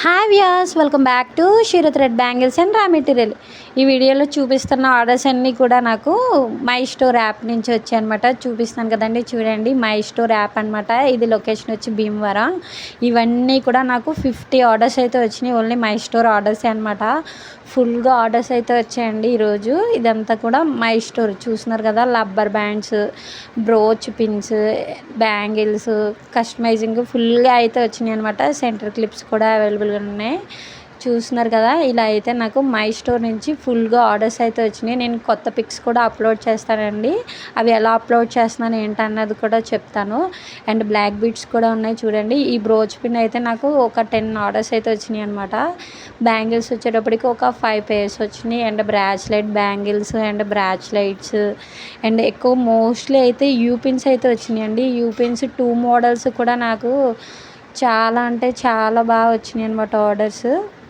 Hi viewers, welcome back to Sharath red bangles and raw material. ఈ వీడియోలో చూపిస్తున్న orders అన్నీ కూడా నాకు మై స్టోర్ యాప్ నుంచి వచ్చాయి అనమాట. చూపిస్తాను కదండి, చూడండి. మై స్టోర్ యాప్ అనమాట. ఇది లొకేషన్ వచ్చి భీమవరం. ఇవన్నీ కూడా నాకు 50 ఆర్డర్స్ అయితే వచ్చినాయి. ఓన్లీ మై స్టోర్ ఆర్డర్సే అనమాట. ఫుల్గా ఆర్డర్స్ అయితే వచ్చాయండి ఈరోజు. ఇదంతా కూడా మై స్టోర్ చూస్తున్నారు కదా. Rubber bands, brooch pins, bangles, customising ఫుల్గా అయితే వచ్చినాయి అనమాట. సెంటర్ క్లిప్స్ కూడా అవైలబుల్గా ఉన్నాయి. చూస్తున్నారు కదా. ఇలా అయితే నాకు మై స్టోర్ నుంచి ఫుల్గా ఆర్డర్స్ అయితే వచ్చినాయి. నేను కొత్త పిక్స్ కూడా అప్లోడ్ చేస్తానండి. అవి ఎలా అప్లోడ్ చేస్తున్నాను ఏంటన్నది కూడా చెప్తాను. అండ్ బ్లాక్ బీడ్స్ కూడా ఉన్నాయి చూడండి. ఈ బ్రోచ్ పిన్ అయితే నాకు ఒక 10 ఆర్డర్స్ అయితే వచ్చినాయి అనమాట. బ్యాంగిల్స్ వచ్చేటప్పటికి ఒక 5 పేర్స్ వచ్చినాయి. అండ్ బ్రాచ్లైట్ బ్యాంగిల్స్ అండ్ బ్రాచ్లైట్స్ అండ్ ఎక్కువ మోస్ట్లీ అయితే యూ పిన్స్ అయితే వచ్చినాయండి. యూ పిన్స్ 2 మోడల్స్ కూడా నాకు చాలా అంటే చాలా బాగా వచ్చినాయి అనమాట ఆర్డర్స్.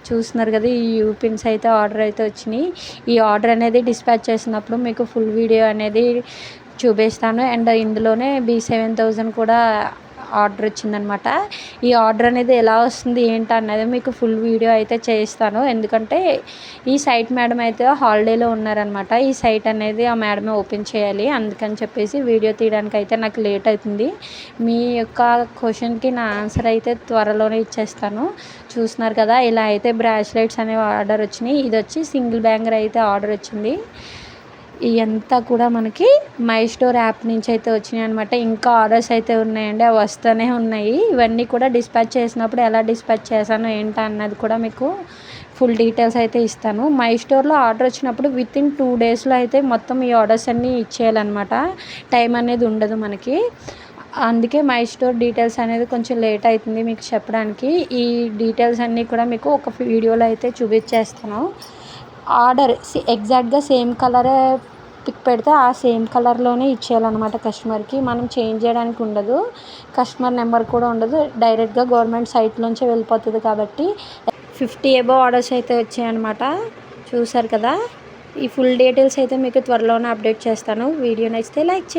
చూస్తున్నారు కదా. ఈ యూ పిన్స్ అయితే ఆర్డర్ అయితే వచ్చినాయి. ఈ ఆర్డర్ అనేది డిస్పాచ్ చేసినప్పుడు మీకు ఫుల్ వీడియో అనేది చూపిస్తాను. అండ్ ఇందులోనే B7000 కూడా ఆర్డర్ వచ్చిందనమాట. ఈ ఆర్డర్ అనేది ఎలా వస్తుంది ఏంటి అన్నది మీకు ఫుల్ వీడియో అయితే చేస్తాను. ఎందుకంటే ఈ సైట్ మేడం అయితే హాలిడేలో ఉన్నారనమాట. ఈ సైట్ అనేది ఆ మేడమే ఓపెన్ చేయాలి. అందుకని చెప్పేసి వీడియో తీయడానికి అయితే నాకు లేట్ అవుతుంది. మీ యొక్క క్వశ్చన్కి నా ఆన్సర్ అయితే త్వరలోనే ఇచ్చేస్తాను. చూస్తున్నారు కదా. ఇలా అయితే బ్రాస్లెట్స్ అనేవి ఆర్డర్ వచ్చినాయి. ఇది వచ్చి సింగిల్ బ్యాంగర్ అయితే ఆర్డర్ వచ్చింది. ఇదంతా కూడా మనకి మై స్టోర్ యాప్ నుంచి అయితే వచ్చినాయి అనమాట. ఇంకా ఆర్డర్స్ అయితే ఉన్నాయండి, అవి వస్తూనే ఉన్నాయి. ఇవన్నీ కూడా డిస్పాచ్ చేసినప్పుడు ఎలా డిస్పాచ్ చేశాను ఏంటా అన్నది కూడా మీకు ఫుల్ డీటెయిల్స్ అయితే ఇస్తాను. మై స్టోర్లో ఆర్డర్ వచ్చినప్పుడు వితిన్ 2 డేస్లో అయితే మొత్తం ఈ ఆర్డర్స్ అన్నీ ఇచ్చేయాలన్నమాట. టైం అనేది ఉండదు మనకి. అందుకే మై స్టోర్ డీటెయిల్స్ అనేది కొంచెం లేట్ అవుతుంది మీకు చెప్పడానికి. ఈ డీటెయిల్స్ అన్నీ కూడా మీకు ఒక వీడియోలో అయితే చూపించేస్తాను. ఆర్డర్ ఎగ్జాక్ట్గా సేమ్ కలరే పిక్ పెడితే ఆ సేమ్ కలర్లోనే ఇచ్చేయాలన్నమాట కస్టమర్కి. మనం చేంజ్ చేయడానికి ఉండదు. కస్టమర్ నెంబర్ కూడా ఉండదు. డైరెక్ట్గా గవర్నమెంట్ సైట్లోంచి వెళ్ళిపోతుంది. కాబట్టి 50 అబోవ్ ఆర్డర్స్ అయితే వచ్చాయన్నమాట. చూసారు కదా. ఈ ఫుల్ డీటెయిల్స్ అయితే మీకు త్వరలోనే అప్డేట్ చేస్తాను. వీడియో నచ్చితే లైక్ చేయండి.